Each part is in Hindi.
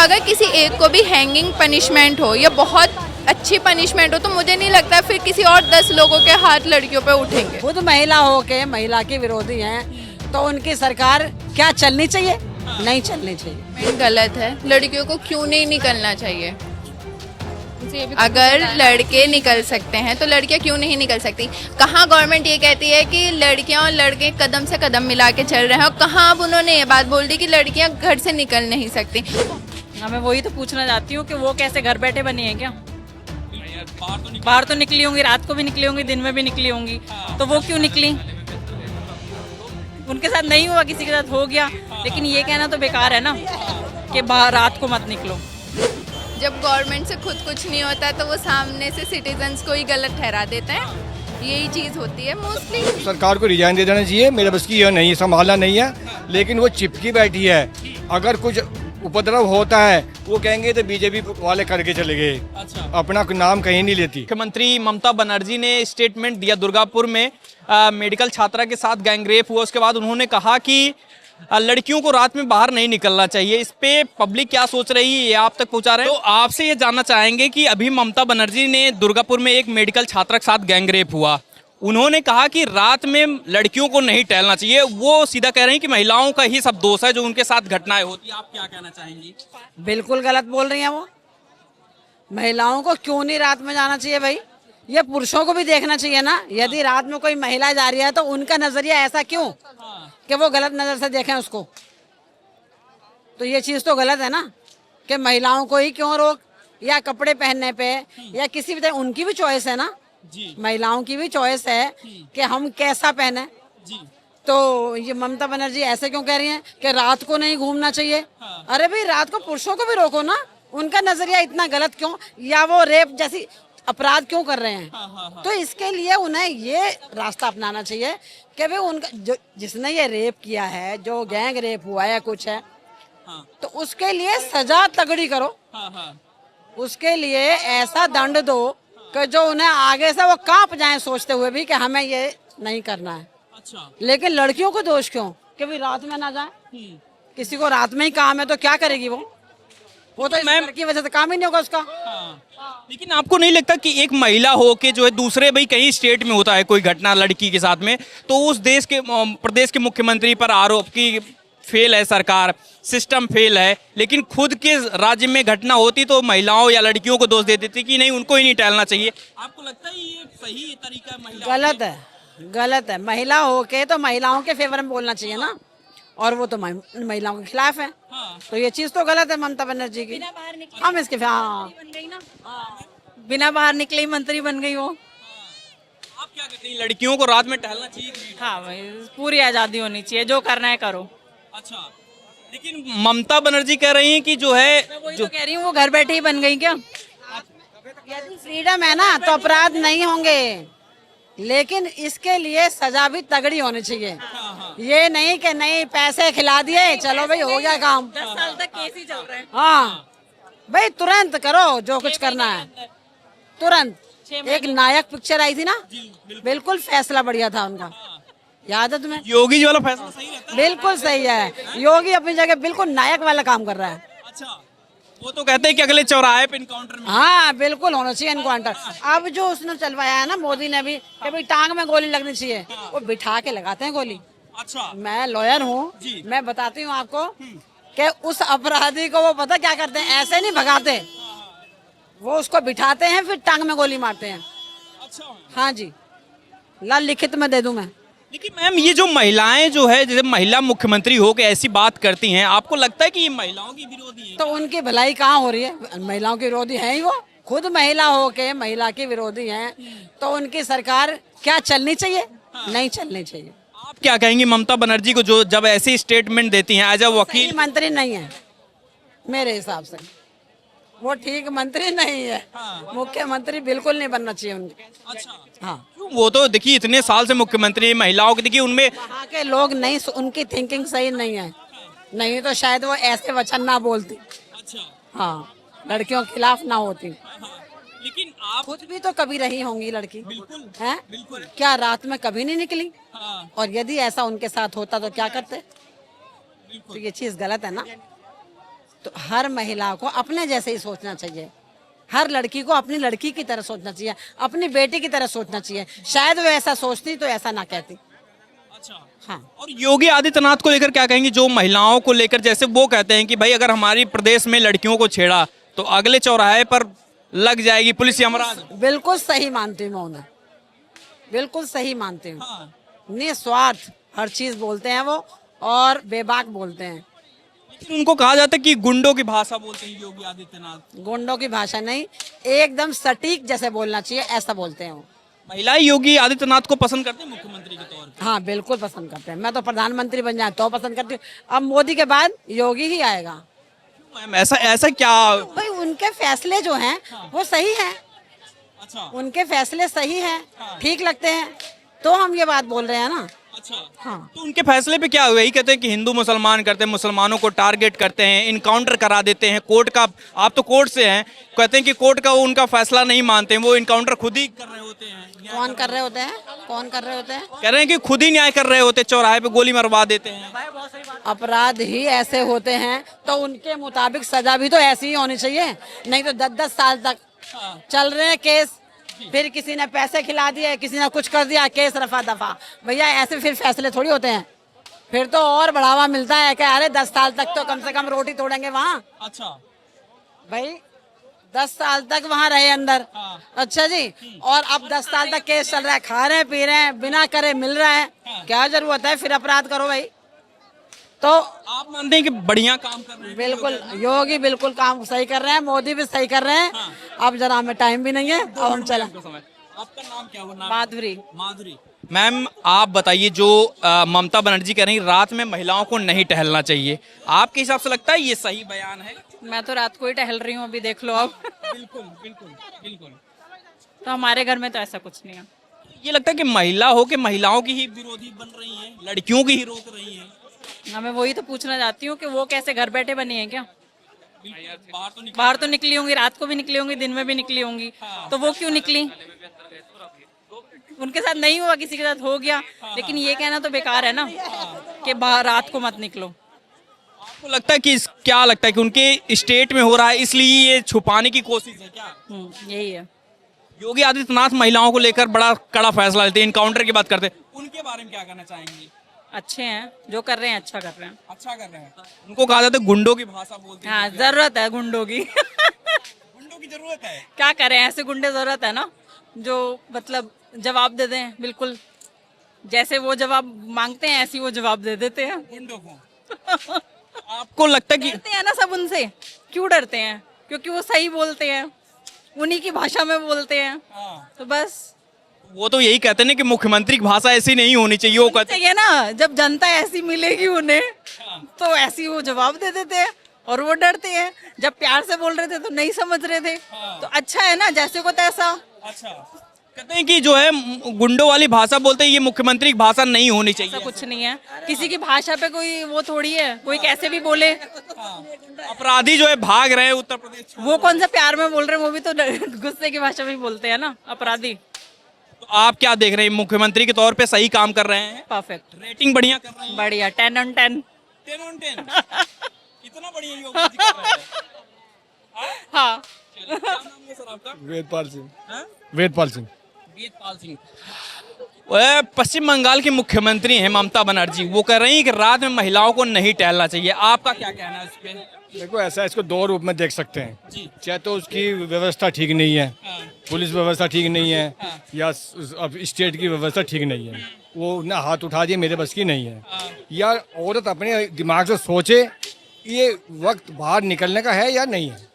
अगर किसी एक को भी हैंगिंग पनिशमेंट हो या बहुत अच्छी पनिशमेंट हो तो मुझे नहीं लगता फिर किसी और 10 लोगों के हाथ लड़कियों पे उठेंगे। खुद महिला हो के महिला के विरोधी हैं तो उनकी सरकार क्या चलनी चाहिए? नहीं चलनी चाहिए। गलत है, लड़कियों को क्यों नहीं निकलना चाहिए? अगर लड़के निकल सकते हैं तो लड़कियां क्यों नहीं निकल सकती? कहाँ गवर्नमेंट ये कहती है कि लड़कियां और लड़के कदम से कदम मिला के चल रहे हैं और कहाँ अब उन्होंने ये बात बोल दी कि लड़कियां घर से निकल नहीं सकती? हाँ, मैं वही तो पूछना चाहती हूँ कि वो कैसे घर बैठे बनी है क्या? बाहर तो निकली होंगी, रात को भी निकली होंगी, दिन में भी निकली होंगी, तो वो क्यों निकली? उनके साथ नहीं हुआ, किसी के साथ हो गया, लेकिन ये कहना तो बेकार है ना कि बाहर रात को मत निकलो। जब गवर्नमेंट से खुद कुछ नहीं होता तो वो सामने से सिटीजन्स को ही गलत ठहरा देते हैं, यही चीज़ होती है मोस्टली। सरकार को रिजाइन दे देना चाहिए, मेरे बस की यह नहीं, संभालना नहीं है, लेकिन वो चिपकी बैठी है। अगर कुछ उपद्रव होता है वो कहेंगे तो बीजेपी वाले करके चले गए। अच्छा। अपना नाम कहीं नहीं लेती। मुख्यमंत्री ममता बनर्जी ने स्टेटमेंट दिया दुर्गापुर में मेडिकल छात्रा के साथ गैंगरेप हुआ, उसके बाद उन्होंने कहा कि लड़कियों को रात में बाहर नहीं निकलना चाहिए। इस पे पब्लिक क्या सोच रही है ये आप तक पहुंचा रहे हैं, तो आपसे ये जानना चाहेंगे कि अभी ममता बनर्जी ने दुर्गापुर में एक मेडिकल छात्रा के साथ गैंगरेप हुआ, उन्होंने कहा कि रात में लड़कियों को नहीं टहलना चाहिए, वो सीधा कह रहे हैं कि महिलाओं का ही सब दोष है जो उनके साथ घटनाएं होती है। आप क्या कहना चाहेंगी? बिल्कुल गलत बोल रही हैं वो। महिलाओं को क्यों नहीं रात में जाना चाहिए भाई? ये पुरुषों को भी देखना चाहिए ना। यदि रात में कोई महिला जा रही है तो उनका नजरिया ऐसा क्यों कि वो गलत नजर से देखें उसको? तो ये चीज तो गलत है ना कि महिलाओं को ही क्यों रोक, या कपड़े पहनने पे या किसी भी तरह, उनकी भी चॉइस है ना जी। महिलाओं की भी चॉइस है कि हम कैसा पहने जी। तो ये ममता बनर्जी ऐसे क्यों कह रही हैं कि रात को नहीं घूमना चाहिए? हाँ। अरे भाई रात को पुरुषों को भी रोको ना, उनका नजरिया इतना गलत क्यों, या वो रेप जैसी अपराध क्यों कर रहे हैं? हाँ। तो इसके लिए उन्हें ये रास्ता अपनाना चाहिए कि भाई उनका जो जिसने ये रेप किया है, जो गैंग रेप हुआ है कुछ है, हाँ। तो उसके लिए सजा तगड़ी करो। हाँ। उसके लिए ऐसा दंड दो कि जो उन्हें आगे से वो कांप जाए सोचते हुए भी कि हमें ये नहीं करना है। अच्छा। लेकिन लड़कियों को दोष क्यों कि भाई रात में ना जाए? किसी को रात में ही काम है तो क्या करेगी वो तो मैम की वजह से काम ही नहीं होगा उसका। हाँ। लेकिन आपको नहीं लगता कि एक महिला हो के जो है दूसरे भाई कहीं स्टेट में होता है कोई घटना लड़की के साथ में, तो उस देश के प्रदेश के मुख्यमंत्री पर आरोप की फेल है सरकार, सिस्टम फेल है, लेकिन खुद के राज्य में घटना होती तो महिलाओं या लड़कियों को दोष दे देती कि नहीं उनको ही नहीं टहलना चाहिए? आपको लगता है ये सही तरीका है? गलत है, गलत है। महिला होके तो महिलाओं के फेवर में बोलना चाहिए ना, और वो तो महिलाओं के खिलाफ है। हाँ। तो ये चीज तो गलत है ममता बनर्जी की। हम इसके बिना बाहर निकले ही मंत्री बन गई वो। आप क्या कहते हैं, लड़कियों को रात में टहलना चाहिए? हाँ भाई, पूरी आजादी होनी चाहिए, जो करना है करो। अच्छा, लेकिन ममता बनर्जी कह रही हैं कि जो है जो कह रही हूँ वो घर बैठे ही बन गई क्या? यदि फ्रीडम है ना तो अपराध नहीं होंगे, लेकिन इसके लिए सजा भी तगड़ी होनी चाहिए। ये नहीं कि नहीं पैसे खिला दिए चलो भाई हो गया काम। 10 साल तक केस ही चल रहे हैं। हाँ भाई, तुरंत करो जो कुछ करना है, तुरंत। एक नायक पिक्चर आई थी ना, बिल्कुल फैसला बढ़िया था उनका, याद है तुम्हें? योगी जी वाला फैसला सही रहता है? बिल्कुल सही है, योगी अपनी जगह बिल्कुल नायक वाला काम कर रहा है। अच्छा, वो तो कहते हैं कि अगले चौराहे पे इनकाउंटर में। हाँ बिल्कुल होना चाहिए इनकाउंटर। अब जो उसने चलवाया है ना मोदी ने भी कि भाई टांग में गोली लगनी चाहिए, वो बिठा के लगाते हैं गोली। अच्छा, मैं लॉयर हूँ, मैं बताती हूँ आपको कि उस अपराधी को वो पता क्या करते हैं, ऐसे नहीं भगाते, वो उसको बिठाते हैं फिर टांग में गोली मारते हैं। अच्छा, हाँ जी, लाल लिखित में दे दूं मैं। लेकिन मैम ये जो महिलाएं जो है जैसे महिला मुख्यमंत्री हो के ऐसी बात करती हैं, आपको लगता है कि ये महिलाओं की विरोधी है? तो उनकी भलाई कहाँ हो रही है? महिलाओं की विरोधी है ही वो। खुद महिला हो के महिला की विरोधी हैं तो उनकी सरकार क्या चलनी चाहिए? नहीं चलनी चाहिए। आप क्या कहेंगी ममता बनर्जी को जो जब ऐसी स्टेटमेंट देती हैं एज अ वकील? मंत्री नहीं है मेरे हिसाब से, वो ठीक मंत्री नहीं है। मुख्यमंत्री बिल्कुल नहीं बनना चाहिए उनके। अच्छा, हाँ, वो तो देखिए इतने साल से मुख्यमंत्री महिलाओं की, देखिए उनमें वहाँ के लोग नहीं, उनकी थिंकिंग सही नहीं है, नहीं तो शायद वो ऐसे वचन ना बोलती। अच्छा, हाँ, लड़कियों के खिलाफ ना होती। लेकिन आप खुद भी तो कभी रही होंगी लड़की, बिल्कुल है? बिल्कुल। क्या रात में कभी नहीं निकली? हाँ। और यदि ऐसा उनके साथ होता तो क्या करते? तो ये चीज गलत है ना। तो हर महिला को अपने जैसे ही सोचना चाहिए, हर लड़की को अपनी लड़की की तरह सोचना चाहिए, अपनी बेटी की तरह सोचना चाहिए। शायद वो ऐसा सोचती तो ऐसा ना कहती। अच्छा। हाँ, और योगी आदित्यनाथ को लेकर क्या कहेंगे, जो महिलाओं को लेकर जैसे वो कहते हैं कि भाई अगर हमारी प्रदेश में लड़कियों को छेड़ा तो अगले चौराहे पर लग जाएगी पुलिस यमराज। बिल्कुल सही मानती हूँ मैं उन्हें, बिल्कुल सही मानती हूँ। हाँ। निस्वार्थ हर चीज बोलते हैं वो, और बेबाक बोलते हैं। लेकिन उनको कहा जाता है कि गुंडों की भाषा बोलते हैं योगी आदित्यनाथ। गुंडों की भाषा नहीं, एकदम सटीक जैसे बोलना चाहिए ऐसा बोलते हैं वो। महिलाएं योगी आदित्यनाथ को पसंद करते हैं मुख्यमंत्री के तौर पे। हाँ, बिल्कुल पसंद करते हैं। मैं तो प्रधानमंत्री बन जाए तो पसंद करती हूँ। अब मोदी के बाद योगी ही आएगा। मैम ऐसा ऐसा क्या? भाई उनके फैसले जो हैं वो सही हैं, अच्छा उनके फैसले सही हैं, ठीक लगते हैं, तो हम ये बात बोल रहे हैं ना। अच्छा। हाँ, तो उनके फैसले पे क्या हुआ? यही कहते हैं कि हिंदू मुसलमान करते हैं, मुसलमानों को टारगेट करते हैं, इनकाउंटर करा देते हैं कोर्ट का। आप तो कोर्ट से हैं, कहते हैं कि कोर्ट का वो उनका फैसला नहीं मानते हैं, वो इनकाउंटर खुद ही कर रहे होते हैं। कौन कर रहे होते हैं? कौन कर रहे होते हैं? कह रहे हैं कि खुद ही न्याय कर रहे होते, चौराहे पे गोली मरवा देते हैं। अपराध ही ऐसे होते हैं तो उनके मुताबिक सजा भी तो ऐसी ही होनी चाहिए, नहीं तो 10-10 साल तक चल रहे हैं केस, फिर किसी ने पैसे खिला दिए, किसी ने कुछ कर दिया, केस रफा दफा। भैया ऐसे फिर फैसले थोड़ी होते हैं, फिर तो और बढ़ावा मिलता है कि अरे 10 साल तक तो कम से कम रोटी तोड़ेंगे वहाँ। अच्छा। भाई 10 साल तक वहाँ रहे अंदर। अच्छा जी, और अब 10 साल तक केस चल रहा है, खा रहे हैं पी रहे हैं, बिना करे मिल रहा है, क्या जरूरत है फिर अपराध करो भाई? तो आप मानते हैं कि बढ़िया काम कर रहे हैं? बिल्कुल, योगी बिल्कुल काम सही कर रहे हैं, मोदी भी सही कर रहे हैं। अब जरा हमें टाइम भी नहीं है, अब हम चले। आपका नाम क्या हुआ? माधुरी। माधुरी। मैम आप बताइए, जो ममता बनर्जी कह रही रात में महिलाओं को नहीं टहलना चाहिए, आपके हिसाब से लगता है ये सही बयान है? मैं तो रात को ही टहल रही हूँ, अभी देख लो आप। बिल्कुल बिल्कुल बिल्कुल। तो हमारे घर में तो ऐसा कुछ नहीं है। ये लगता है कि महिला हो के महिलाओं की ही विरोधी बन रही हैं, लड़कियों की ही रोक रही हैं। हाँ, मैं वही तो पूछना चाहती हूँ कि वो कैसे घर बैठे बनी है क्या? बाहर तो बाहर तो निकली होंगी, रात को भी निकली होंगी, दिन में भी निकली होंगी, तो वो क्यों निकली? उनके साथ नहीं हुआ, किसी के साथ हो गया, लेकिन ये कहना तो बेकार है ना कि बाहर रात को मत निकलो। आपको लगता है कि क्या लगता है कि उनके स्टेट में हो रहा है इसलिए ये छुपाने की कोशिश है क्या? यही है। योगी आदित्यनाथ महिलाओं को लेकर बड़ा कड़ा फैसला लेते हैं, इनकाउंटर की बात करते हैं, उनके बारे में क्या कहना चाहेंगे? अच्छे हैं, जो कर रहे हैं अच्छा कर रहे हैं। अच्छा कर रहे हैं। उनको कहा जाता है गुंडों की भाषा बोलते हैं। हाँ, जरूरत है गुंडों की। गुंडों की जरूरत है। क्या करें, ऐसे गुंडे जरूरत है ना, जो मतलब जवाब दे दें, बिल्कुल जैसे वो जवाब मांगते हैं ऐसे वो जवाब दे देते हैं गुंडों को। आपको लगता है कि डरते हैं ना सब उनसे? क्यों डरते हैं? क्योंकि वो सही बोलते हैं, उन्हीं की भाषा में बोलते हैं, तो बस। वो तो यही कहते हैं ना कि मुख्यमंत्री की भाषा ऐसी नहीं होनी चाहिए, वो कहते चाहिए ना, जब जनता ऐसी मिलेगी उन्हें तो ऐसी वो जवाब दे देते हैं, और वो डरते हैं। जब प्यार से बोल रहे थे तो नहीं समझ रहे थे, तो अच्छा है ना, जैसे को तैसा। अच्छा, कहते हैं कि जो है गुंडों वाली भाषा बोलते हैं, ये मुख्यमंत्री की भाषा नहीं होनी चाहिए। ऐसा कुछ नहीं है, किसी की भाषा पे कोई वो थोड़ी है, कोई कैसे भी बोले। अपराधी जो है भाग रहे हैं उत्तर प्रदेश, वो कौन सा प्यार में बोल रहे हैं, वो भी तो गुस्से की भाषा में ही बोलते हैं ना अपराधी। तो आप क्या देख रहे हैं, मुख्यमंत्री के तौर पे सही काम कर रहे हैं? परफेक्ट, रेटिंग बढ़िया कर रहे हैं? बढ़िया, 10 on 10। 10 on 10। इतना बढ़िया योगी जी कर रहे हैं। हाँ। क्या नाम है सर आपका? वेदपाल सिंह। हाँ? वेदपाल सिंह। वेदपाल सिंह। वह पश्चिम बंगाल की मुख्यमंत्री हैं ममता बनर्जी, वो कह रही हैं कि रात में महिलाओं को नहीं टहलना चाहिए, आपका क्या कहना है इस पे? देखो ऐसा, इसको दो रूप में देख सकते हैं। जी। चाहे तो उसकी व्यवस्था ठीक नहीं है, पुलिस व्यवस्था ठीक नहीं है, या अब स्टेट की व्यवस्था ठीक नहीं है, वो ना हाथ उठा दिए मेरे बस की नहीं है, या औरत अपने दिमाग से सोचे ये वक्त बाहर निकलने का है या नहीं है,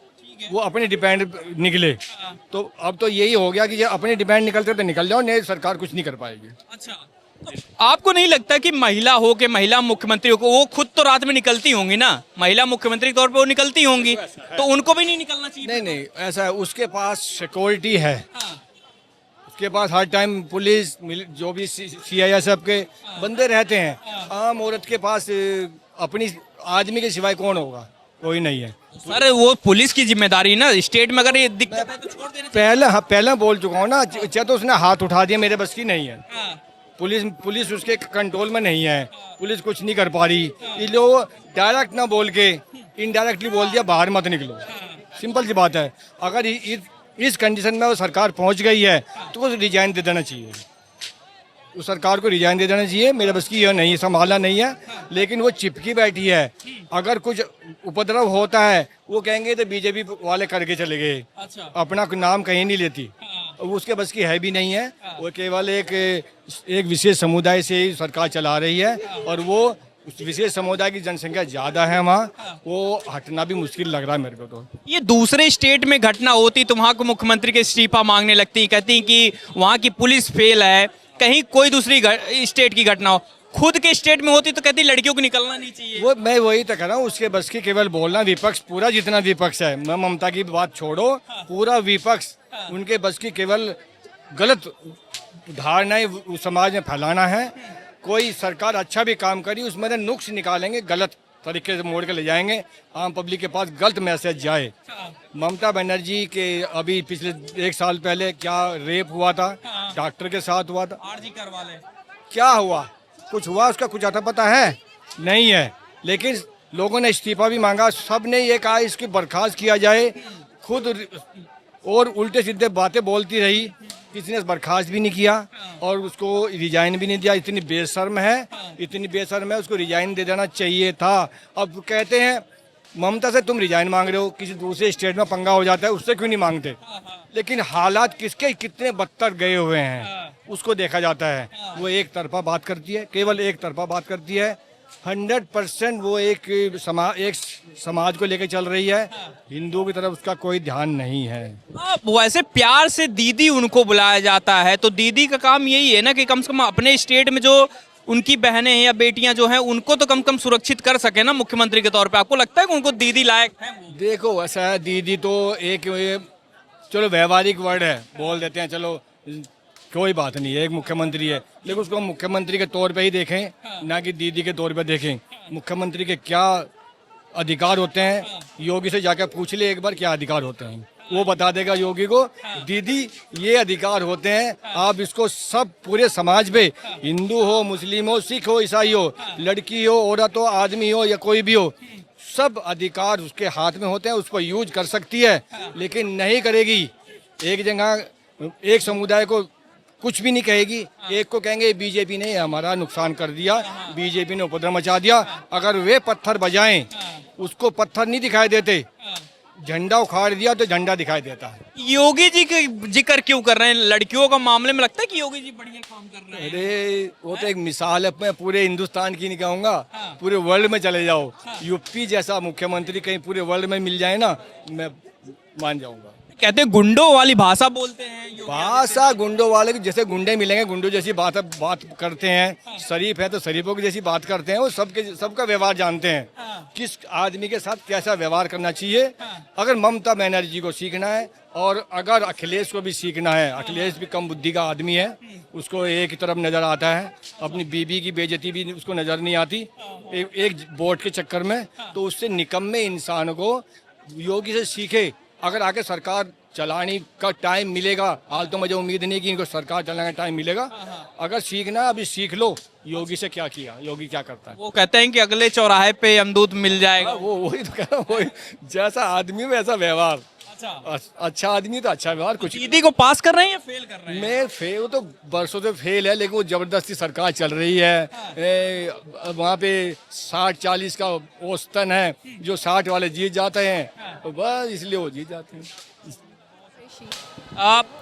वो अपने डिपेंड निकले। तो अब तो यही हो गया कि ये अपने डिपेंड निकलते तो निकल जाओ, नहीं सरकार कुछ नहीं कर पाएगी। अच्छा, तो आपको नहीं लगता कि महिला हो के महिला मुख्यमंत्री हो, वो खुद तो रात में निकलती होंगी ना, महिला मुख्यमंत्री के तौर पे वो निकलती होंगी, तो उनको भी नहीं निकलना चाहिए? नहीं नहीं, ऐसा है, उसके पास सिक्योरिटी है, उसके पास हर टाइम पुलिस जो भी CISF के बंदे रहते हैं। आम औरत के पास अपनी आदमी के सिवाय कौन होगा? कोई नहीं है। सर वो पुलिस की जिम्मेदारी ना, स्टेट में अगर ये दिक्कत है तो छोड़ देना चाहिए। पहले बोल चुका हूँ ना, चाहे तो उसने हाथ उठा दिया मेरे बस की नहीं है, पुलिस उसके कंट्रोल में नहीं है, पुलिस कुछ नहीं कर पा रही। ये लोग डायरेक्ट ना बोल के इनडायरेक्टली बोल दिया बाहर मत निकलो। सिंपल सी बात है। अगर इस कंडीशन में वो सरकार पहुंच गई है तो वो रिजाइन दे देना चाहिए। उस सरकार को रिजाइन दे देना चाहिए। मेरे बस की यह नहीं, संभालना नहीं है। लेकिन वो चिपकी बैठी है। अगर कुछ उपद्रव होता है वो कहेंगे तो बीजेपी वाले करके चले गए। अच्छा। अपना नाम कहीं नहीं लेती। उसके बस की है भी नहीं है। वो केवल एक विशेष समुदाय से ही सरकार चला रही है और वो उस विशेष समुदाय की जनसंख्या ज़्यादा है वहाँ, वो हटना भी मुश्किल लग रहा है मेरे को। तो ये दूसरे स्टेट में घटना होती तो वहाँ को मुख्यमंत्री के इस्तीफा मांगने लगती, कहती कि वहाँ की पुलिस फेल है। कहीं कोई दूसरी स्टेट की घटना हो, खुद के स्टेट में होती तो कहती लड़कियों को निकलना नहीं चाहिए। वो मैं वही तो कह रहा हूँ। उसके बस की केवल बोलना, विपक्ष पूरा जितना विपक्ष है, मैं ममता की बात छोड़ो, पूरा विपक्ष उनके बस की केवल गलत धारणाएं समाज में फैलाना है। कोई सरकार अच्छा भी काम करी उसमें से नुक्स निकालेंगे, गलत तरीके से मोड़ के ले जाएंगे, आम पब्लिक के पास गलत मैसेज जाए। ममता बनर्जी के अभी पिछले 1 साल पहले क्या रेप हुआ था, डॉक्टर के साथ हुआ था, आरजी करवा ले। क्या हुआ? कुछ हुआ उसका कुछ आता पता है? नहीं है। लेकिन लोगों ने इस्तीफा भी मांगा, सब ने ये कहा इसकी बर्खास्त किया जाए। खुद और उल्टे सीधे बातें बोलती रही, किसी ने बर्खास्त भी नहीं किया और उसको रिजाइन भी नहीं दिया। इतनी बेशर्म है, इतनी बेशर्म है, उसको रिजाइन दे देना चाहिए था। अब कहते हैं ममता से तुम रिजाइन मांग रहे हो, किसी दूसरे स्टेट में पंगा हो जाता है उससे क्यों नहीं मांगते? लेकिन हालात किसके कितने बदतर गए हुए हैं उसको देखा जाता है। वो एक तरफा बात करती है, केवल एक तरफा बात करती है। 100% वो एक समाज को लेकर चल रही है। हिंदुओं की तरफ उसका कोई ध्यान नहीं है। वैसे प्यार से दीदी उनको बुलाया जाता है तो दीदी का काम यही है ना कि कम से कम अपने स्टेट में जो उनकी बहनें हैं या बेटियां जो हैं उनको तो कम से कम सुरक्षित कर सके ना मुख्यमंत्री के तौर पे। आपको लगता है कि उनको दीदी लायक है वो? देखो ऐसा है, दीदी तो एक चलो व्यवहारिक वर्ड है, बोल देते हैं, चलो कोई बात नहीं है, एक मुख्यमंत्री है। लेकिन उसको मुख्यमंत्री के तौर पे ही देखें, ना कि दीदी के तौर पे देखें। मुख्यमंत्री के क्या अधिकार होते हैं, योगी से जाकर पूछ ले एक बार क्या अधिकार होते हैं, वो बता देगा योगी को। दीदी ये अधिकार होते हैं, आप इसको सब पूरे समाज पे, हिंदू हो, मुस्लिम हो, सिख हो, ईसाई हो, लड़की हो, औरत हो, आदमी हो या कोई भी हो, सब अधिकार उसके हाथ में होते हैं। उसको यूज कर सकती है लेकिन नहीं करेगी। एक जगह एक समुदाय को कुछ भी नहीं कहेगी, एक को कहेंगे बीजेपी ने हमारा नुकसान कर दिया, बीजेपी ने उपद्रव मचा दिया। अगर वे पत्थर बजाएं उसको पत्थर नहीं दिखाई देते, झंडा उखाड़ दिया तो झंडा दिखाई देता है। योगी जी का जिक्र क्यों कर रहे हैं? लड़कियों का मामले में लगता है कि योगी जी बढ़िया काम कर रहे हैं? अरे वो तो एक मिसाल है, मैं पूरे हिंदुस्तान की नहीं कहूँगा, पूरे वर्ल्ड में चले जाओ, यूपी जैसा मुख्यमंत्री कहीं पूरे वर्ल्ड में मिल जाए ना, मैं मान जाऊंगा। कहते हैं गुंडों वाली भाषा बोलते हैं योगी। भाषा गुंडों वाले की, जैसे गुंडे मिलेंगे गुंडों जैसी बात करते हैं, शरीफ है तो शरीफों की जैसी बात करते हैं। वो सबका व्यवहार जानते हैं, किस आदमी के साथ कैसा व्यवहार करना चाहिए। अगर ममता बनर्जी को सीखना है और अगर अखिलेश को भी सीखना है, अखिलेश भी कम बुद्धि का आदमी है, उसको एक ही तरफ नज़र आता है, अपनी बीबी की बेइज्जती भी उसको नज़र नहीं आती एक वोट के चक्कर में। तो उससे निकम्मे इंसान को योगी से सीखे। अगर आगे सरकार चलाने का टाइम मिलेगा, हाल तो मुझे उम्मीद नहीं कि इनको सरकार चलाने का टाइम मिलेगा, अगर सीखना है अभी सीख लो योगी से क्या किया, योगी क्या करता है। वो कहते हैं कि अगले चौराहे पे यमदूत मिल जाएगा। वो वही तो कह रहा हूँ, वही जैसा आदमी वैसा व्यवहार। अच्छा आदमी तो अच्छा व्यवहार। कुछ दीदी को पास कर रहे हैं या फेल कर रहे हैं? मैं फेल तो बरसों से फेल है, लेकिन वो जबरदस्ती सरकार चल रही है। वहाँ पे 60-40 का औसतन है, जो 60 वाले जीत जाते हैं तो बस इसलिए वो जीत जाते हैं।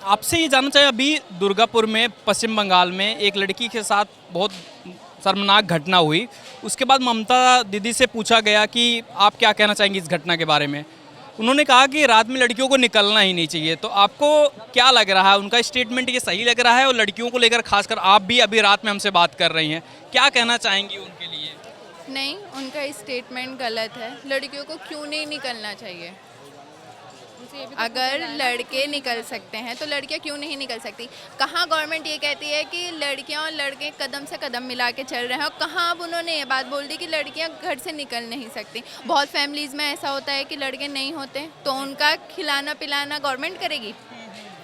आपसे ये जानना चाहिए, अभी दुर्गापुर में पश्चिम बंगाल में एक लड़की के साथ बहुत शर्मनाक घटना हुई, उसके बाद ममता दीदी से पूछा गया कि आप क्या कहना चाहेंगी इस घटना के बारे में। उन्होंने कहा कि रात में लड़कियों को निकलना ही नहीं चाहिए। तो आपको क्या लग रहा है, उनका स्टेटमेंट ये सही लग रहा है? और लड़कियों को लेकर खासकर आप भी अभी रात में हमसे बात कर रही हैं, क्या कहना चाहेंगी उनके लिए? नहीं, उनका स्टेटमेंट गलत है। लड़कियों को क्यों नहीं निकलना चाहिए? अगर लड़के निकल सकते हैं तो लड़कियां क्यों नहीं निकल सकती? कहाँ गवर्नमेंट ये कहती है कि लड़कियां और लड़के कदम से कदम मिला के चल रहे हैं, और कहाँ अब उन्होंने ये बात बोल दी कि लड़कियां घर से निकल नहीं सकती? बहुत फैमिलीज़ में ऐसा होता है कि लड़के नहीं होते तो उनका खिलाना पिलाना गवर्नमेंट करेगी।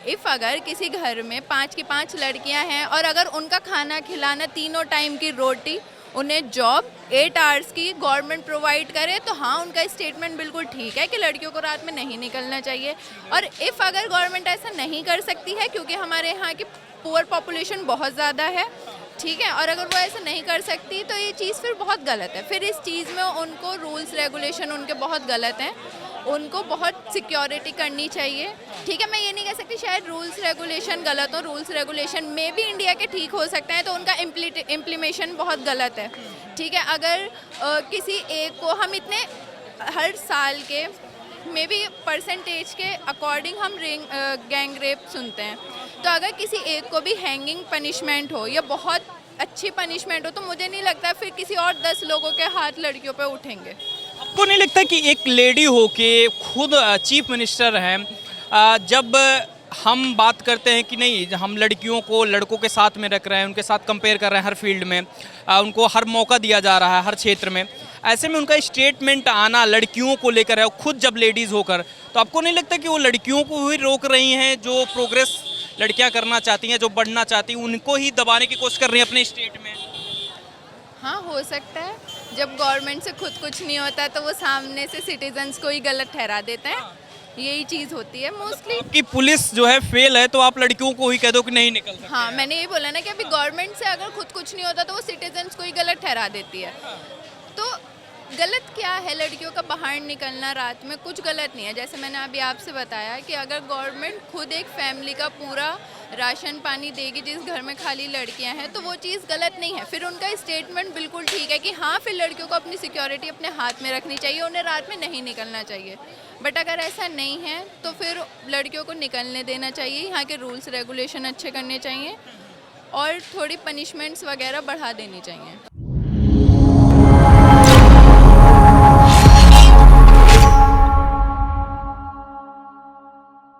इफ़ अगर किसी घर में 5 की 5 लड़कियां हैं और अगर उनका खाना खिलाना, तीनों टाइम की रोटी उन्हें जॉब 8 आवर्स की गवर्नमेंट प्रोवाइड करे तो हाँ उनका स्टेटमेंट बिल्कुल ठीक है कि लड़कियों को रात में नहीं निकलना चाहिए। और इफ़ अगर गवर्नमेंट ऐसा नहीं कर सकती है क्योंकि हमारे यहाँ की पुअर पॉपुलेशन बहुत ज़्यादा है, ठीक है, और अगर वो ऐसा नहीं कर सकती तो ये चीज़ फिर बहुत गलत है। फिर इस चीज़ में उनको रूल्स रेगुलेशन उनके बहुत गलत हैं, उनको बहुत सिक्योरिटी करनी चाहिए, ठीक है। मैं ये नहीं कह सकती शायद रूल्स रेगुलेशन गलत हो, रूल्स रेगुलेशन में भी इंडिया के ठीक हो सकते हैं, तो उनका इम्प्लीमेशन बहुत गलत है, ठीक है। अगर किसी एक को हम इतने हर साल के मे बी परसेंटेज के अकॉर्डिंग हम गैंग रेप सुनते हैं, तो अगर किसी एक को भी हैंगिंग पनिशमेंट हो या बहुत अच्छी पनिशमेंट हो तो मुझे नहीं लगता फिर किसी और 10 लोगों के हाथ लड़कियों पे उठेंगे। आपको नहीं लगता कि एक लेडी हो के खुद चीफ मिनिस्टर हैं, जब हम बात करते हैं कि नहीं हम लड़कियों को लड़कों के साथ में रख रहे हैं, उनके साथ कंपेयर कर रहे हैं हर फील्ड में, उनको हर मौका दिया जा रहा है हर क्षेत्र में, ऐसे में उनका स्टेटमेंट आना लड़कियों को लेकर है, खुद जब लेडीज़ होकर, तो आपको नहीं लगता कि वो लड़कियों को भी रोक रही हैं, जो प्रोग्रेस लड़कियां करना चाहती हैं, जो बढ़ना चाहती हैं, उनको ही दबाने की कोशिश कर रही हैं अपने स्टेट में? हाँ हो सकता है, जब गवर्नमेंट से खुद कुछ नहीं होता तो वो सामने से सिटीजन्स को ही गलत ठहरा देते हैं, यही चीज़ होती है मोस्टली। कि पुलिस जो है फेल है तो आप लड़कियों को ही कह दो कि नहीं निकल सकते। हाँ मैंने ये बोला ना कि अभी गवर्नमेंट से अगर खुद कुछ नहीं होता तो वो सिटीजन्स को ही गलत ठहरा देती है। तो गलत क्या है लड़कियों का बाहर निकलना रात में, कुछ गलत नहीं है। जैसे मैंने अभी आपसे बताया कि अगर गवर्नमेंट खुद एक फैमिली का पूरा राशन पानी देगी जिस घर में खाली लड़कियां हैं तो वो चीज़ गलत नहीं है, फिर उनका स्टेटमेंट बिल्कुल ठीक है कि हाँ फिर लड़कियों को अपनी सिक्योरिटी अपने हाथ में रखनी चाहिए, उन्हें रात में नहीं निकलना चाहिए। बट अगर ऐसा नहीं है तो फिर लड़कियों को निकलने देना चाहिए, यहाँ के रूल्स रेगुलेशन अच्छे करने चाहिए और थोड़ी पनिशमेंट्स वगैरह बढ़ा देनी चाहिए।